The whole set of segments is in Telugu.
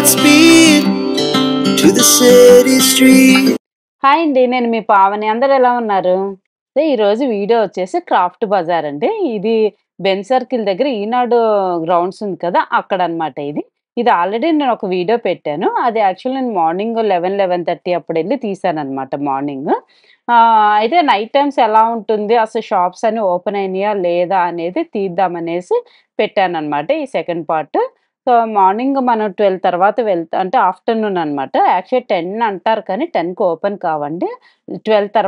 Godspeed to the city street. Hi అండి. నేను మీ పావని. అందరూ ఎలా ఉన్నారు? ఈరోజు వీడియో వచ్చేసి క్రాఫ్ట్ బజార్ అండి. ఇది బెన్ సర్కిల్ దగ్గర ఈనాడు గ్రౌండ్స్ ఉంది కదా! అక్కడనమాట ఇది. ఇది ఆల్రెడీ నేను ఒక వీడియో పెట్టాను. అది యాక్చువల్లీ నేను మార్నింగ్ 11:30 అప్పుడెళ్ళి తీశాననమాట మార్నింగ్. అయితే నైట్ టైమ్స్ ఎలా ఉంటుంది? అసలు షాప్స్ అన్నీ ఓపెన్ అయినాయా? లేదా? అనేది తీద్దామనేసి పెట్టాననమాట ఈ సెకండ్ పార్ట్. సో, మార్నింగ్ మనం 12 తర్వాత అంటే ఆఫ్టర్‌నూన్ అనమాట. యాక్చువల్లీ 10 అంటారు కానీ 10కి ఓపెన్ కావండి. 11:30,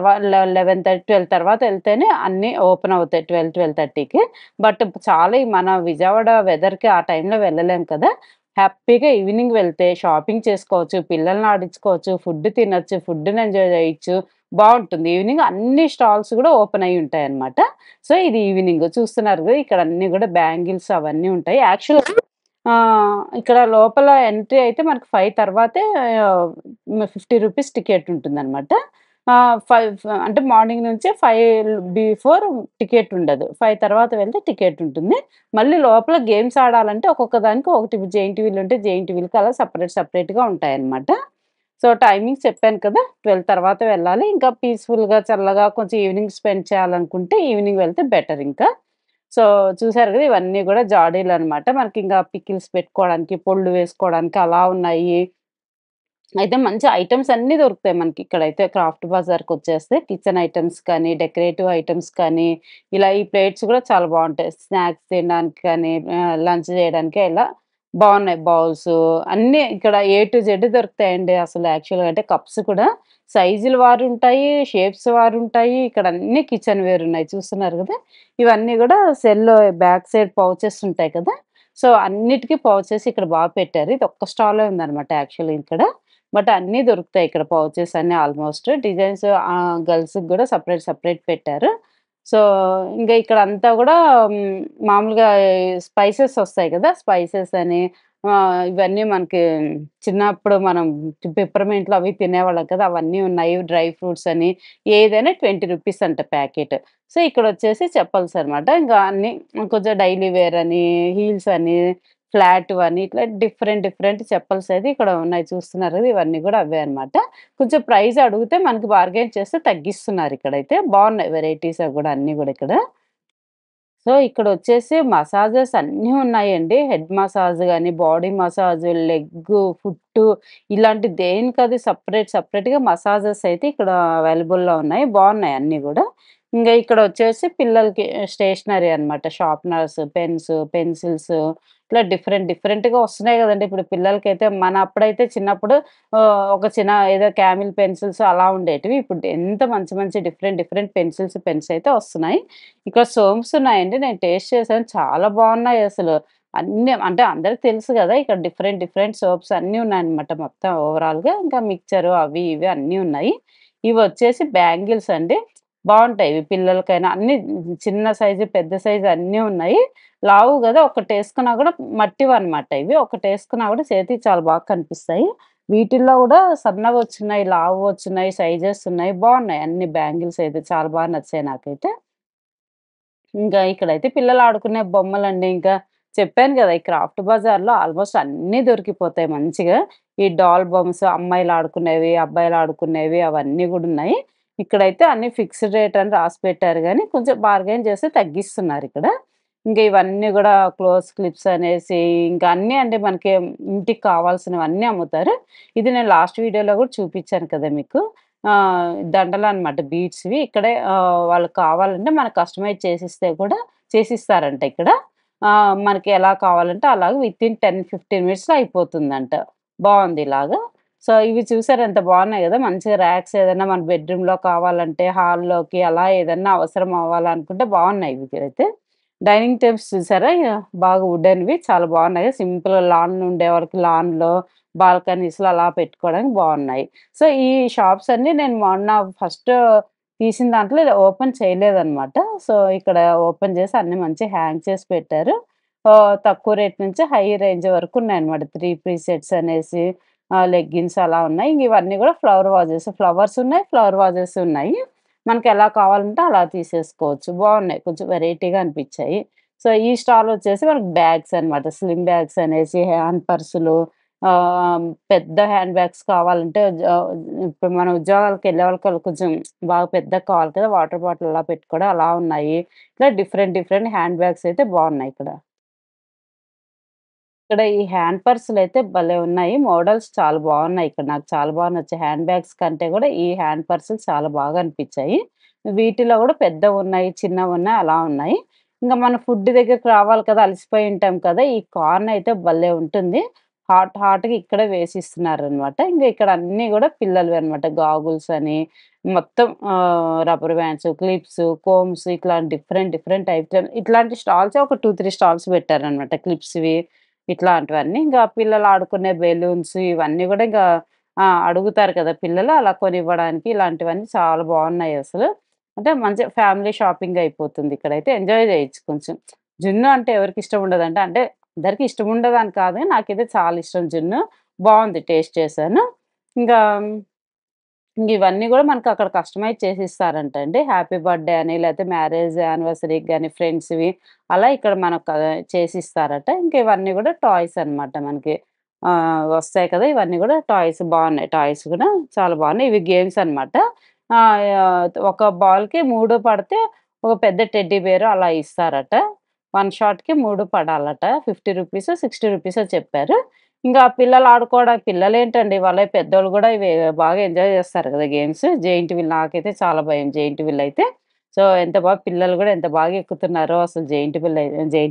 12 తర్వాత ఎళ్తేనే అన్నీ ఓపెన్ అవుతాయి 12:30కి. బట్ చాలా మన విజయవాడ వెదర్‌కి ఆ టైంలో వెళ్ళలేం కదా! హ్యాపీగా ఈవినింగ్ వెళ్తే షాపింగ్ చేసుకోవచ్చు, పిల్లల్ని ఆడించుకోవచ్చు, ఫుడ్ తినొచ్చు, ఫుడ్‌ని ఎంజాయ్ చేయొచ్చు. బావుంటుంది. ఈవినింగ్ అన్ని స్టాల్స్ గూడా ఓపెన్ అయ్యి ఉంటాయన్నమాట. సో, ఇది ఈవినింగ్ చూస్తున్నారు గదా! ఇక్కడ అన్నీ గూడా బ్యాంగిల్స్ అవన్నీ ఉంటాయి. యాక్చువల్‌గా ఇక్కడ లోపల ఎంట్రీ అయితే మనకు 5 తర్వాతే ₹50 టికెట్ ఉంటుందనమాట. 5 అంటే మార్నింగ్ నుంచే 5 బిఫోర్ టికెట్ ఉండదు. 5 తర్వాత వెళ్తే టికెట్ ఉంటుంది. మళ్ళీ లోపల గేమ్స్ ఆడాలంటే ఒక్కొక్క దానికి ఒకటి జెయింట్ వీల్ ఉంటే జెయింట్ వీల్‌కి అలా సెపరేట్‌గా ఉంటాయన్నమాట. సో, టైమింగ్స్ చెప్పాను కదా! 12 తర్వాత వెళ్ళాలి. ఇంకా పీస్‌ఫుల్‌గా, చల్లగా కొంచెం ఈవినింగ్ స్పెండ్ చేయాలనుకుంటే ఈవినింగ్ వెళ్తే బెటర్ ఇంకా. సో, చూసారు గదా! ఇవన్నీ గూడా జాడీలనమాట. మనకింకా పికిల్స్ పెట్టుకోవడానికి, పొళ్ళు వేసుకోవడానికి అలా ఉన్నాయి. అయితే మంచి ఐటెమ్స్ అన్నీ దొరుకుతాయి మనకిక్కడైతే క్రాఫ్ట్ బజార్‌కొచ్చేస్తే. కిచెన్ ఐటెమ్స్ కానీ, డెకరేటివ్ ఐటెమ్స్ కానీ, ఇలా ఈ ప్లేట్స్ గూడా చాలా బావుంటాయి. స్నాక్స్ తినడానికి కానీ, లంచ్ చేయడానికి ఇలా బావున్నాయి. బౌల్సు అన్నీ ఇక్కడ ఏ టు జెడ్ దొరుకుతాయండి అసలు యాక్చువల్‌గా. అంటే కప్స్ కూడా సైజుల వారుంటాయి, షేప్స్ వారుంటాయి. ఇక్కడ అన్నీ కిచెన్ వేర్ ఉన్నాయి. చూస్తున్నారు గదా! ఇవన్నీ గూడా బ్యాక్ సైడ్ పౌచెస్ ఉంటాయి కదా! సో, అన్నిటికి పౌచెస్ ఇక్కడ పెట్టారు. ఇది ఒక్క స్టాలే ఉందనమాట యాక్చువల్లీ ఇక్కడ. బట్ అన్నీ దొరుకుతాయి ఇక్కడ పౌచెస్ అన్నీ ఆల్‌మోస్ట్. డిజైన్స్ గర్ల్స్‌కి గూడా సెపరేట్ పెట్టారు. సో, ఇంక ఇక్కడంతా గూడా మామూలుగా స్పైసెస్ ఒస్తాయి కదా! స్పైసెస్ అని ఇవన్నీ మనకి చిన్నప్పుడు మనం పిప్పర్‌మింట్‌లు అవి తినేవాళ్ళం కదా! అవన్నీ ఉన్నాయి. డ్రై ఫ్రూట్స్ అని ఏదైనా ₹20 అంట ప్యాకెట్. సో, ఇక్కడొచ్చేసి చెప్పల్స్ అనమాట. ఇంకా అన్నీ కొంచెం డైలీ వేర్ అని, హీల్స్ అని, ఫ్లాట్‌వని ఇట్లా డిఫరెంట్ చెప్పల్స్ అయితే ఇక్కడ ఉన్నాయి చూస్తున్నారు కదా! ఇవన్నీ గూడా అవే అనమాట. కొంచెం ప్రైస్ అడిగితే మనకి బార్గెయిన్ చేస్తే తగ్గిస్తున్నారు ఇక్కడైతే. బావున్నాయి వెరైటీస్ అవి గూడా అన్నీ గూడా ఇక్కడ. సో, ఇక్కడొచ్చేసి మసాజెస్ అన్నీ ఉన్నాయండి. హెడ్ మసాజ్ గాని, బాడీ మసాజ్, లెగ్గు, ఫుట్టు ఇలాంటి దేనికది సెపరేట్‌గా మసాజెస్ అయితే ఇక్కడ అవైలబుల్‌లో ఉన్నాయి. బావున్నాయి అన్నీ గూడా. ఇంగ ఇక్కడొచ్చేసి పిల్లలకి స్టేషనరీ అనమాట. షార్ప్‌నర్స్, పెన్స్, పెన్సిల్స్ ఇట్లా డిఫరెంట్‌గా వస్తున్నాయి గదండీ! ఇప్పుడు పిల్లలకైతే మన అప్పుడైతే చిన్నప్పుడు ఒక చిన్న ఏదో క్యామెల్ పెన్సిల్స్ అలా ఉండేటివి. ఇప్పుడు ఎంత మంచి డిఫరెంట్ పెన్సిల్స్, పెన్స్ అయితే వస్తున్నాయి. ఇక్కడ సోంప్స్ ఉన్నాయండి. నేను టేస్ట్ చేశాను. చాలా బావున్నాయి అసలు. అన్నీ అంటే అందరికి తెలుసు గదా! ఇక్కడ డిఫరెంట్ సోప్స్ అన్నీ ఉన్నాయన్నమాట మొత్తం ఓవరాల్‌గా. ఇంకా మిక్చరు అవి ఇవి అన్నీ ఉన్నాయి. ఇవొచ్చేసి బ్యాంగిల్స్ అండి. బావుంటాయి ఇవి పిల్లలకైనా అన్నీ చిన్న సైజు, పెద్ద సైజు అన్నీ ఉన్నాయి. లావు గదా! ఒకటేసుకున్నా గూడా మట్టివన్నమాట ఇవి. ఒకటేసుకున్నా గూడా చేతికి చాలా బాగా కనిపిస్తాయి. వీటిల్లో గూడా సన్నగొచ్చున్నాయి, లావువొచ్చున్నాయి, సైజెస్ ఉన్నాయి. బావున్నాయి అన్ని బ్యాంగిల్స్ అయితే చాలా బాగా నచ్చాయి నాకైతే. ఇంకా ఇక్కడైతే పిల్లలు ఆడుకునే బొమ్మలండి. ఇంకా చెప్పాను గదా! ఈ క్రాఫ్ట్ బజార్‌లో ఆల్‌మోస్ట్ అన్నీ దొరికిపోతాయి మంచిగా. ఈ డాల్ బొమ్స్ అమ్మాయిలు ఆడుకునేవి, అబ్బాయిలు ఆడుకునేవి అవన్నీ గూడున్నాయి. ఇక్కడైతే అన్నీ ఫిక్స్డ్ రేట్ అని రాసి పెట్టారు గానీ, కొంచెం బార్గెయిన్ చేస్తే తగ్గిస్తున్నారిక్కడ. ఇంక ఇవన్నీ గూడా క్లోజ్ క్లిప్స్ అనేసి ఇంకా అన్నీ అండి మనకి ఇంటికి కావాల్సినవన్నీ అమ్ముతారు. ఇది నేను లాస్ట్ వీడియోలో గూడా చూపిచ్చాను కదా మీకు. దండలనమాట బీడ్స్‌వి. ఇక్కడే వాళ్ళకి కావాలంటే మనకు కస్టమైజ్ చేసిస్తే కూడా చేసిస్తారంట ఇక్కడ. మనకి ఎలా కావాలంటే అలాగా వితిన్ 10, 15 మినిట్స్‌లో అయిపోతుందంట. బావుంది ఇలాగా. సో, ఇవి చూసారా ఎంత బావున్నాయి గదా! మంచిగా ర్యాక్స్ ఏదైనా మన బెడ్‌రూమ్‌లో కావాలంటే హాల్‌లోకి అలా ఏదన్నా అవసరం అవ్వాలనుకుంటే బావున్నాయి ఇవైతే. డైనింగ్ టేబుల్స్ చూసారా? బాగా వుడెన్‌వి చాలా బావున్నాయి. సింపుల్‌గా లాన్ ఉండేవాళ్ళకి లాన్‌లో, బాల్కనీస్‌లో అలా పెట్టుకోవడానికి బావున్నాయి. సో, ఈ షాప్స్ అన్నీ నేను మొన్న ఫస్ట్ తీసిన దాంట్లో ఇది ఓపెన్ చేయలేదనమాట. సో, ఇక్కడ ఓపెన్ చేసి అన్నీ మంచిగా హ్యాంగ్ చేసి పెట్టారు. తక్కువ రేట్ నుంచి హై రేంజ్ వరకు ఉన్నాయన్నమాట. 3 పీస్ సెట్స్ అనేసి లెగ్గిన్స్ అలా ఉన్నాయి. ఇవన్నీ కూడా ఫ్లవర్ వాజెస్. ఫ్లవర్స్ ఉన్నాయి, ఫ్లవర్ వాజెస్ ఉన్నాయి. మనకెలా కావాలంటే అలా తీసేసుకోవచ్చు. బావున్నాయి. కొంచెం వెరైటీగా అనిపిచ్చాయి. సో, ఈ స్టాల్ వచ్చేసి మనకు బ్యాగ్స్ అనమాట. స్లిమ్ బ్యాగ్స్ అనేసి హ్యాండ్ పర్సులు పెద్ద హ్యాండ్ బ్యాగ్స్ కావాలంటే ఇప్పుడు మన ఉద్యోగాలకెళ్ళే వాళ్ళకి కొంచెం బాగా పెద్దగా కావాలి కదా! వాటర్ బాటిల్ అలా పెట్టుకోవడం అలా ఉన్నాయి. ఇలా డిఫరెంట్ డిఫరెంట్ హ్యాండ్ బ్యాగ్స్ అయితే బావున్నాయి ఇక్కడ. ఇక్కడ ఈ హ్యాండ్ పర్సులయితే భలే ఉన్నాయి. మోడల్స్ చాలా బావున్నాయి ఇక్కడ. నాకు చాలా బాగా నచ్చాయి. హ్యాండ్ బ్యాగ్స్ కంటే గూడా ఈ హ్యాండ్ పర్సులు చాలా బాగా అనిపిచ్చాయి. వీటిలో గూడా పెద్దవున్నాయి, చిన్నవున్నాయి అలా ఉన్నాయి. ఇంక మన ఫుడ్ దగ్గరికి రావాలి కదా! అలసిపోయి ఉంటాం కదా! ఈ కార్న్ అయితే భలే ఉంటుంది. హాట్ హాట్‌గా ఇక్కడే వేసిస్తున్నారనమాట. ఇంక ఇక్కడ అన్నీ గూడా పిల్లలవే అనమాట. గాగుల్స్ అని మొత్తం రబ్బర్ బ్యాండ్స్, క్లిప్స్, కోమ్స్ ఇట్లాంటి డిఫరెంట్ డిఫరెంట్ టైప్స్ ఇట్లాంటి స్టాల్సే ఒక 2, 3 స్టాల్స్ పెట్టారనమాట. క్లిప్స్‌వి ఇట్లాంటివన్నీ. ఇంకా పిల్లలు ఆడుకునే బెలూన్స్ ఇవన్నీ గూడా ఇంకా అడుగుతారు కదా పిల్లలు. అలా కొనివ్వడానికి ఇలాంటివన్నీ చాలా బావున్నాయసలు. అంటే మంచి ఫ్యామిలీ షాపింగ్ అయిపోతుంది ఇక్కడైతే. ఎంజాయ్ జేయొచ్చు కొంచెం. జున్ను అంటే ఎవరికిష్టం ఉండదంటే, అంటే అందరికి ఇష్టం ఉండదని కాదు గానీ, నాకైతే చాలా ఇష్టం జున్ను. బావుంది టేస్ట్ చేశాను. ఇంకా ఇవన్నీ గూడా మనకక్కడ కస్టమైజ్ చేసిస్తారంటండి. హ్యాపీ బర్త్‌డే అని, లేతే మ్యారేజ్ యానివర్సరీకి గాని, ఫ్రెండ్స్‌వి అలా ఇక్కడ మనకు చేసిస్తారట. ఇంక ఇవన్నీ గూడా టాయ్స్ అనమాట మనకి. వస్తాయి కదా! ఇవన్నీ గూడా టాయ్స్ బావున్నాయి. టాయ్స్ కూడా చాలా బావున్నాయి. ఇవి గేమ్స్ అనమాట. ఒక బాల్‌కి 3 పడితే ఒక పెద్ద టెడ్డీ బేర్ అలా ఇస్తారట. 1 షాట్‌కి 3 పడాలట. రూ. 50 రూ. 60 చెప్పారు. ఇంకా పిల్లలు ఆడుకోవడానికి పిల్లలేంటండి వాళ్ళే పెద్దోళ్ళు గూడా ఇవి బాగా ఎంజాయ్ జేస్తారు గదా! గేమ్స్. జెయింట్ వీల్ నాకైతే చాలా భయం జెయింట్ వీల్ అయితే. సో, ఎంత బాగా పిల్లలు గూడా ఎంత బాగా ఎక్కుతున్నారో అసలు జెయింట్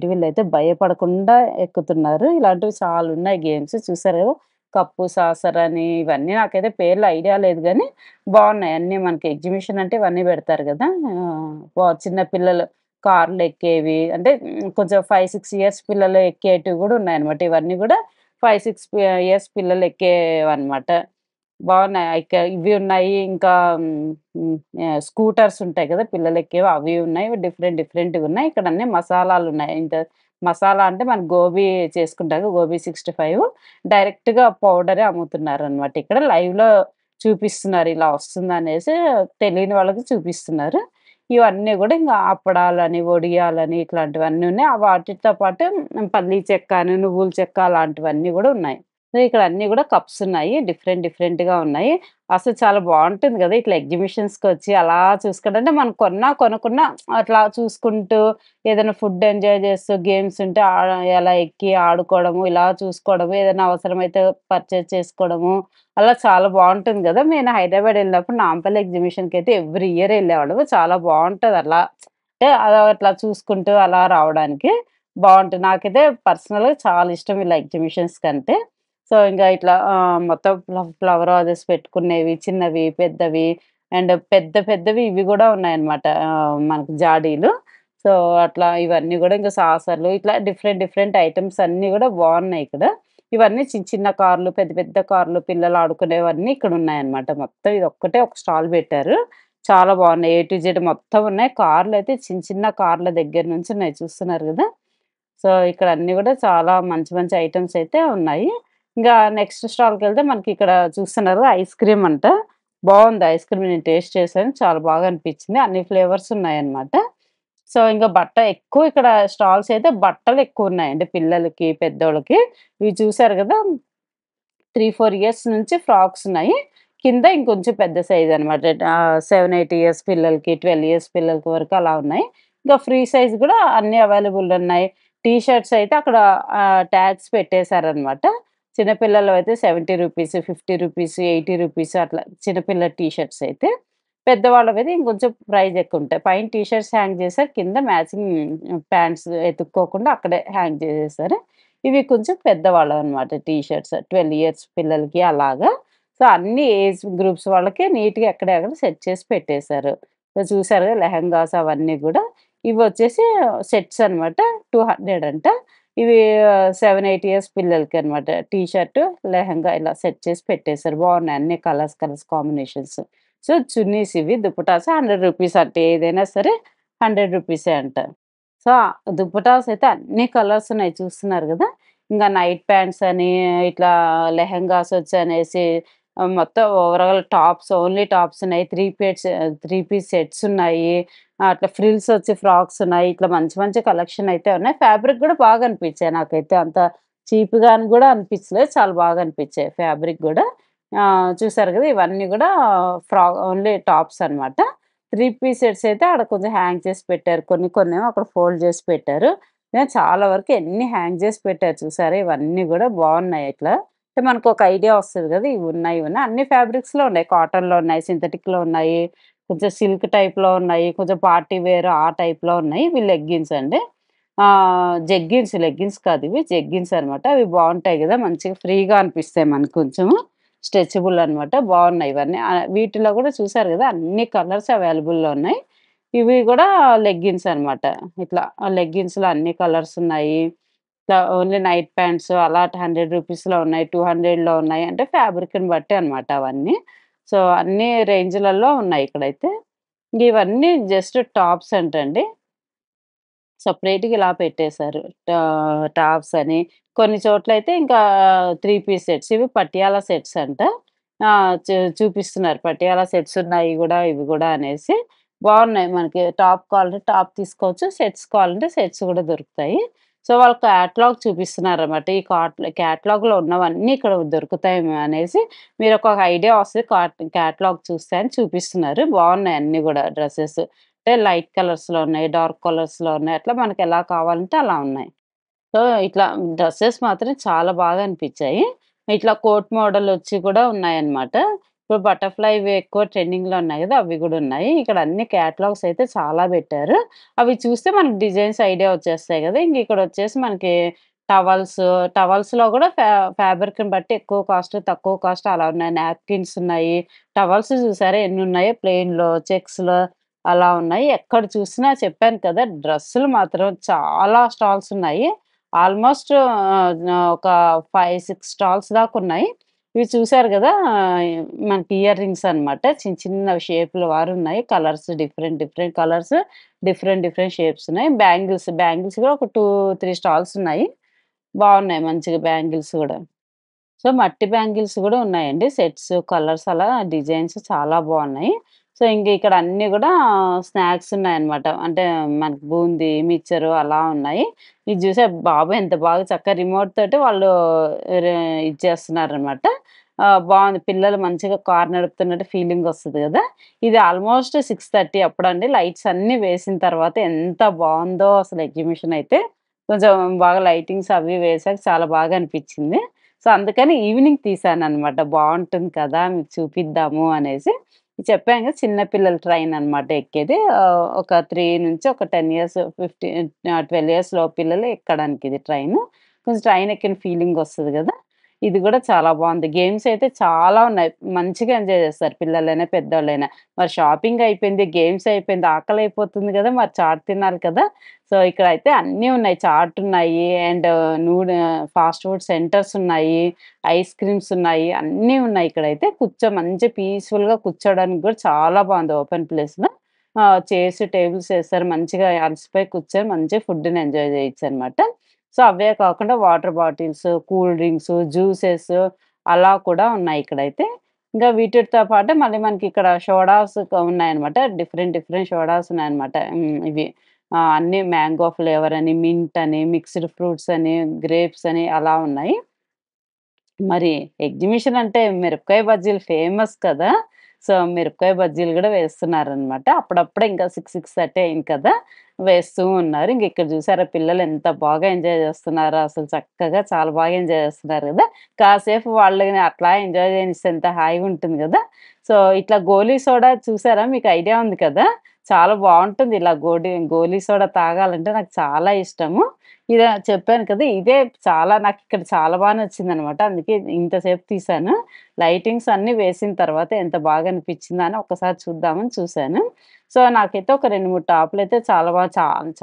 వీల్ అయితే భయపడకుండా ఎక్కుతున్నారు. ఇలాంటివి చాలా ఉన్నాయి గేమ్స్ చూసారు గదా! కప్పు, సాసర్ అని ఇవన్నీ నాకైతే పేర్లు ఐడియా లేదు గానీ బావున్నాయి. అన్నీ మనకి ఎగ్జిబిషన్ అంటే ఇవన్నీ బెడతారు గదా! చిన్న పిల్లలు కార్‌లెక్కేవి అంటే కొంచెం 5, 6 ఇయర్స్ పిల్లలు ఎక్కేటివి గూడా ఉన్నాయన్నమాట. ఇవన్నీ గూడా 5, 6 ఇయర్స్ పిల్లలు ఎక్కేవన్నమాట. బావున్నాయి. ఇవి ఉన్నాయి. ఇంకా స్కూటర్స్ ఉంటాయి కదా! పిల్లలెక్కేవి అవి ఉన్నాయి. డిఫరెంట్ డిఫరెంట్‌గున్నాయి. ఇక్కడ అన్నీ మసాలాలున్నాయి. మసాలా అంటే మనం గోబీ చేసుకుంటాం కదా! గోబీ 65 డైరెక్ట్‌గా పౌడరే అమ్ముతున్నారనమాట ఇక్కడ. లైవ్‌లో చూపిస్తున్నారు. ఇలా వస్తుందనేసి తెలియని వాళ్ళకి చూపిస్తున్నారు. ఇవన్నీ గూడా ఇంగ అప్పడాలని, వడియాలని ఇట్లాంటివన్నీ ఉన్నాయి. వాటితో పాటు పల్లీ చెక్క అని, నువ్వుల చెక్క అలాంటివన్నీ గూడా ఉన్నాయి. సో, ఇక్కడ అన్నీ గూడా కప్స్ ఉన్నాయి. డిఫరెంట్ డిఫరెంట్‌గా ఉన్నాయి. అసలు చాలా బావుంటుంది గదా! ఇట్లా ఎగ్జిబిషన్స్‌కొచ్చి అలా చూసుకుంటే అంటే మనం కొనుక్కున్నా అట్లా చూసుకుంటూ ఏదైనా ఫుడ్ ఎంజాయ్ చేస్తూ గేమ్స్ ఉంటే అలా ఎక్కి ఆడుకోవడము, ఇలా చూసుకోవడము, ఏదైనా అవసరమైతే పర్చేజ్ చేసుకోవడము, అలా చాలా బావుంటుంది గదా! నేను హైదరాబాద్ ఎళ్ళినప్పుడు నాంపల్లి ఎగ్జిబిషన్‌కైతే ఎవ్రీ ఇయర్ ఎళ్ళేవాళ్ళము. చాలా బావుంటది అలా. అంటే అలా అట్లా చూసుకుంటూ అలా రావడానికి బావుంటది. నాకైతే పర్సనల్‌గా చాలా ఇష్టం ఇలా ఎగ్జిబిషన్స్ కంటే. సో, ఇంగా ఇట్లా మొత్తం ఫ్లవర్ వాజెస్ పెట్టుకునేవి, చిన్నవి, పెద్దవి అండ్ పెద్ద పెద్దవి ఇవి గూడా ఉన్నాయన్నమాట. మనకి జాడీలు. సో, అట్లా ఇవన్నీ గూడా ఇంకా సాసర్లు ఇట్లా డిఫరెంట్ డిఫరెంట్ ఐటెమ్స్ అన్నీ గూడా బావున్నాయి ఇక్కడ. ఇవన్నీ చిన్న చిన్న కార్లు, పెద్ద పెద్ద కార్లు పిల్లలు ఆడుకునేవన్నీ ఇక్కడున్నాయన్నమాట. మొత్తం ఇదొక్కటే ఒక స్టాల్ బెట్టారు. చాలా బావున్నాయి. ఏ టు జెడ్ మొత్తం ఉన్నాయి. కార్లయితే చిన్న చిన్న కార్ల దగ్గర నుంచి ఉన్నాయి చూస్తున్నారు గదా! సో, ఇక్కడ అన్నీ గూడా చాలా మంచి మంచి ఐటెమ్స్ అయితే ఉన్నాయి. ఇంగా నెక్స్ట్ స్టాల్‌కెళ్తే మనకిక్కడ చూస్తున్నారు ఐస్ క్రీమ్ అంట. బావుంది ఐస్ క్రీమ్ నేను టేస్ట్ చేశాను. చాలా బాగా అనిపించింది. అన్ని ఫ్లేవర్స్ ఉన్నాయన్నమాట. సో, ఇంక ఎక్కువ ఇక్కడ స్టాల్స్ అయితే బట్టలెక్కువున్నాయండి పిల్లలకి, పెద్దోళ్ళకి. ఇవి చూసారు గదా! 3, 4 ఇయర్స్ నుంచి ఫ్రాక్స్ ఉన్నాయి. కింద ఇంకొంచెం పెద్ద సైజ్ అనమాట. 7, 8 ఇయర్స్ పిల్లలకి, 12 ఇయర్స్ పిల్లలకి వరకు అలా ఉన్నాయి. ఇంకా ఫ్రీ సైజ్ గూడా అన్నీ అవైలబుల్ ఉన్నాయి. టీ షర్ట్స్ అయితే అక్కడ ట్యాగ్స్ పెట్టేసారనమాట. చిన్న పిల్లలవైతే రూ. 70, రూ. 50, రూ. 80 అట్లా చిన్న పిల్లల టీ షర్ట్స్ అయితే. పెద్దవాళ్ళవైతే ఇంకొంచెం ప్రైస్ ఎక్కువుంటాయి. పైన టీ షర్ట్స్ హ్యాంగ్ చేశారు. కింద మ్యాచింగ్ ప్యాంట్స్ ఎతుక్కోకుండా అక్కడే హ్యాంగ్ చేసేసారు. ఇవి కొంచెం పెద్దవాళ్ళవన్నమాట టీ షర్ట్స్. 12 ఇయర్స్ పిల్లలకి అలాగా. సో, అన్ని ఏజ్ గ్రూప్స్ వాళ్ళకి నీట్‌గా ఎక్కడెక్కడ సెట్ చేసి పెట్టేశారు. సో, చూసారుగా లెహెంగాస్ అవన్నీ గూడా. ఇవొచ్చేసి సెట్స్ అనమాట. 200 అంట. ఇవి 7, 8 ఇయర్స్ పిల్లలకనమాట. టీ షర్ట్, లెహెంగా ఇలా సెట్ చేసి పెట్టేశారు. బావున్నాయి అన్ని colours colours combinations. So, chunnis ఇవి దుపటాస్ రూ. 100 అంటే ఏదైనా సరే రూ. 100 అంట. సో, దుప్పటాస్ అయితే అన్ని కలర్స్ ఉన్నాయి చూస్తున్నారు గదా! ఇంగా నైట్ ప్యాంట్స్ అని, ఇట్లా లెహెంగాస్ వచ్చనేసి మొత్తం ఓవరాల్ టాప్స్ ఓన్లీ టాప్స్ ఉన్నాయి. 3 పీస్ సెట్స్ ఉన్నాయి. అట్లా ఫ్రిల్స్ వచ్చి ఫ్రాక్స్ ఉన్నాయి. ఇట్లా మంచి మంచి కలెక్షన్ అయితే ఉన్నాయి. ఫ్యాబ్రిక్ గూడా బాగా అనిపించాయి నాకైతే. అంత చీప్‌గా అని గూడా అనిపించలేదు. చాలా బాగా అనిపించాయి ఫ్యాబ్రిక్ గూడా. చూసారు గదా! ఇవన్నీ గూడా ఓన్లీ టాప్స్ అన్నమాట. 3 పీస్ సెట్స్ అయితే ఆడ కొంచెం హ్యాంగ్ చేసి పెట్టారు. కొన్నేమో అక్కడ ఫోల్డ్ చేసి పెట్టారు. చాలా వరకు ఎన్ని హ్యాంగ్ చేసి పెట్టారు చూసారా? ఇవన్నీ గూడా బావున్నాయి ఇట్లా. అంటే మనకొక ఐడియా వస్తది గదా! ఇవున్నాయి. అన్ని ఫ్యాబ్రిక్స్‌లో ఉన్నాయి. కాటన్‌లో ఉన్నాయి, సింథటిక్‌లో ఉన్నాయి, కొంచెం సిల్క్ టైప్‌లో ఉన్నాయి, కొంచెం పార్టీ వేర్ ఆ టైప్‌లో ఉన్నాయి. ఇవి లెగ్గిన్స్ అండి. లెగ్గిన్స్ కాదు ఇవి. జెగ్గిన్స్ అనమాట. అవి బావుంటాయి గదా! మంచిగా ఫ్రీగా అనిపిస్తాయి మనకు కొంచెము. స్ట్రెచబుల్ అనమాట. బావున్నాయి ఇవన్నీ. వీటిలో గూడా చూసారు గదా! అన్ని కలర్స్ అవైలబుల్‌లో ఉన్నాయి. ఇవి గూడా లెగ్గిన్స్ అనమాట. ఇట్లా లెగ్గిన్స్‌లో అన్ని కలర్స్ ఉన్నాయి. ఇట్లా ఓన్లీ నైట్ ప్యాంట్స్ అలా రూ. 100లో ఉన్నాయి. 200లో ఉన్నాయి. అంటే ఫ్యాబ్రిక్‌ని బట్టి అనమాట అవన్నీ. సో, అన్ని రేంజ్‌లలో ఉన్నాయి ఇక్కడైతే. ఇవన్నీ జస్ట్ టాప్స్ అంటండి. సెపరేట్‌గా ఇలా పెట్టేశారు. టాప్స్ అని. కొన్ని చోట్లయితే ఇంకా 3 పీస్ సెట్స్. ఇవి పటియాలా సెట్స్ అంట. చూపిస్తున్నారు. పటియాలా సెట్స్ ఉన్నాయి గూడా, ఇవి గూడా అనేసి. బావున్నాయి మనకి టాప్ కావాలంటే టాప్ తీసుకోవచ్చు. సెట్స్ కావాలంటే సెట్స్ గూడా దొరుకుతాయి. సో, వాళ్ళు క్యాటలాగ్ చూపిస్తున్నారన్నమాట. ఈ క్యాటలాగ్‌లో ఉన్నవన్నీ ఇక్కడ దొరుకుతాయి అనేసి మీరొక ఐడియా వస్తది. క్యాటలాగ్ చూస్తే అని చూపిస్తున్నారు. బావున్నాయి అన్నీ గూడా డ్రెసెస్. అంటే లైట్ కలర్స్‌లో ఉన్నాయి. డార్క్ కలర్స్‌లో ఉన్నాయి. అట్లా మనకెలా కావాలంటే అలా ఉన్నాయి. సో, ఇట్లా డ్రెసెస్ మాత్రం చాలా బాగా అనిపిచ్చాయి. ఇట్లా కోట్ మోడలొచ్చి కూడా ఉన్నాయన్నమాట. ఇప్పుడు బటర్‌ఫ్లైవి ఎక్కువ ట్రెండింగ్‌లో ఉన్నాయి గదా! అవి గూడా ఉన్నాయి. ఇక్కడ అన్ని క్యాటలాగ్స్ అయితే చాలా బెట్టారు. అవి చూస్తే మనకు డిజైన్స్ ఐడియా వచ్చేస్తాయి గదా! ఇక్కడొచ్చేసి మనకి టవల్స్, టవల్స్‌లో గూడా ఫ్యాబ్రిక్‌ని బట్టి ఎక్కువ కాస్ట్, తక్కువ కాస్ట్ అలా ఉన్నాయి. నాప్కిన్స్ ఉన్నాయి. టవల్స్ చూసారా ఎన్నున్నాయో ప్లెయిన్‌లో, చెక్స్‌లో అలా ఉన్నాయి. ఎక్కడ చూసినా చెప్పాను కదా! డ్రెస్సులు మాత్రం చాలా స్టాల్స్ ఉన్నాయి. ఆల్‌మోస్ట్ ఒక 5, 6 స్టాల్స్ దాకున్నాయి. ఇవి చూసారు గదా! మనకి ఇయర్ రింగ్స్ అన్నమాట. చిన్న షేపుల వారున్నాయి. Colours different colours, different shapes ఉన్నాయి. బ్యాంగిల్స్ కూడా ఒక 2, 3 స్టాల్స్ ఉన్నాయి. బావున్నాయి మంచిగా బ్యాంగిల్స్ గూడా. సో, మట్టి బ్యాంగిల్స్ గూడా ఉన్నాయండి. సెట్స్, కలర్స్ అలా డిజైన్స్ చాలా బావున్నాయి. సో, ఇంక ఇక్కడ అన్నీ గూడా స్నాక్స్ ఉన్నాయన్నమాట. అంటే మనకి బూందీ, మిక్చరు అలా ఉన్నాయి. ఇది జూసే బాబు ఎంత బాగా చక్కగా రిమోట్ తోటి వాళ్ళు రే ఇచ్చేస్తున్నారనమాట. బావుంది. పిల్లలు మంచిగా కార్ నడుపుతున్నట్టు ఫీలింగొస్తది గదా! ఇది ఆల్‌మోస్ట్ 6:30 అప్పుడండి. లైట్స్ అన్నీ వేసిన తర్వాత ఎంత బావుందో అసలు ఎగ్జిబిషన్ అయితే. కొంచెం బాగా లైటింగ్స్ అవి వేశాక చాలా బాగా అనిపిచ్చింది. సో, అందుకని ఈవినింగ్ తీశాననమాట. బావుంటుంది కదా! మీకు చూపిద్దాము అనేసి. చెప్పాను కదా! చిన్న పిల్లల ట్రైన్ అనమాట ఎక్కేది. ఒక 3 నుంచి ఒక 10 ఇయర్స్ 12 ఇయర్స్ లోపు పిల్లలు ఎక్కడానికి ఇది ట్రైను. కొంచెం ట్రైన్ ఎక్కిన ఫీలింగొస్తది గదా! ఇది గూడా చాలా బావుంది. గేమ్స్ అయితే చాలా ఉన్నాయి. మంచిగా ఎంజాయ్ జేస్తారు పిల్లలైనా, పెద్దోళ్ళైనా. మరి షాపింగ్ అయిపోయింది, గేమ్స్ అయిపోయింది, ఆకలైపోతుంది గదా! మరి చాట్ తినాలి కదా! సో, ఇక్కడైతే అన్నీ ఉన్నాయి. చాట్ ఉన్నాయి అండ్ ఫాస్ట్ ఫుడ్ సెంటర్స్ ఉన్నాయి. ఐస్ క్రీమ్స్ ఉన్నాయి. అన్నీ ఉన్నాయి ఇక్కడైతే. మంచి పీస్‌ఫుల్‌గా కూర్చోడానికి గూడా చాలా బావుంది ఓపెన్ ప్లేస్‌లో. చైర్స్, టేబుల్స్ ఏసారు. మంచిగా అలసిపోయి కూర్చొని మంచిగా ఫుడ్‌ని ఎంజాయ్ జేయొచ్చనమాట. సో, అవే కాకుండా water bottles, cool drinks, juices అలా కూడా ఉన్నాయి ఇక్కడైతే. ఇంకా వీటితో పాటు మళ్ళీ మనకిక్కడ సోడాస్ ఉన్నాయన్నమాట. డిఫరెంట్ సోడాస్ ఉన్నాయన్నమాట. ఇవి అన్నీ మ్యాంగో ఫ్లేవర్ అని, మింట్ అని, మిక్స్డ్ ఫ్రూట్స్ అని, గ్రేప్స్ అని అలా ఉన్నాయి. మరి ఎగ్జిబిషన్ అంటే మిరపకాయ బజ్జీలు ఫేమస్ కదా! సో, మిరపకాయ బజ్జీలు గూడా వేస్తున్నారనమాట. అప్పుడప్పుడే ఇంకా 6:30 అయింది కదా! వేస్తూ ఉన్నారు. ఇక్కడ చూసారా పిల్లలు ఎంత బాగా ఎంజాయ్ చేస్తున్నారో అసలు చక్కగా చాలా బాగా ఎంజాయ్ చేస్తున్నారు గదా! కాసేపు వాళ్ళని అట్లా ఎంజాయ్ చేయనిస్తే ఎంత హాయిగా ఉంటుంది గదా! సో, ఇట్లా గోలీ సోడా చూసారా? మీకు ఐడియా ఉంది కదా! చాలా బావుంటుంది. ఇలా గోలీ సోడా తాగాలంటే నాకు చాలా ఇష్టము. చెప్పాను కదా! ఇదే నాకిక్కడ చాలా బా నచ్చిందనమాట. అందుకే ఇంతసేపు తీశాను. లైటింగ్స్ అన్నీ వేసిన తర్వాత ఎంత బాగా అనిపిచ్చిందా అని ఒక్కసారి చూద్దామని చూశాను. సో, నాకైతే ఒక 2, 3 టాపులయితే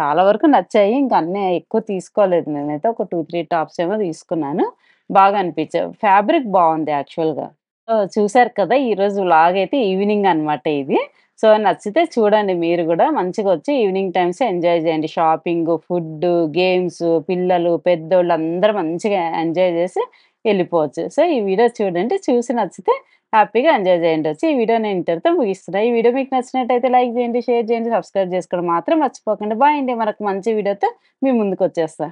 చాలా వరకు నచ్చాయి. ఇంక అన్నీ ఎక్కువ తీసుకోలేదు నేనైతే. ఒక 2, 3 టాప్స్ ఏమో తీసుకున్నాను. బాగా అనిపిచ్చాయి. ఫ్యాబ్రిక్ బావుంది యాక్చువల్‌గా. సో, చూసారు కదా! ఈరోజు వ్లాగయితే ఈవినింగ్ అనమాట ఇది. సో, నచ్చితే చూడండి మీరు గూడా. మంచిగొచ్చి ఈవినింగ్ టైమ్స్ ఎంజాయ్ జేయండి. షాపింగు, ఫుడ్డు, గేమ్సు, పిల్లలు, పెద్దోళ్ళు అందరూ మంచిగా ఎంజాయ్ జేసి ఎళ్ళిపోవచ్చు. సో, ఈ వీడియో చూడండి. చూసి నచ్చితే హ్యాపీగా ఎంజాయ్ జేయండొచ్చు. ఈ వీడియో నేను ఇంతటితో ముగిస్తున్నా. ఈ వీడియో మీకు నచ్చినట్టయితే లైక్ జేయండి, షేర్ జేయండి, సబ్స్క్రైబ్ జేసుకోవడం మాత్రం మర్చిపోకండి. బాయ్ అండి. మరొక మంచి వీడియోతో మీ ముందుకొచ్చేస్తా.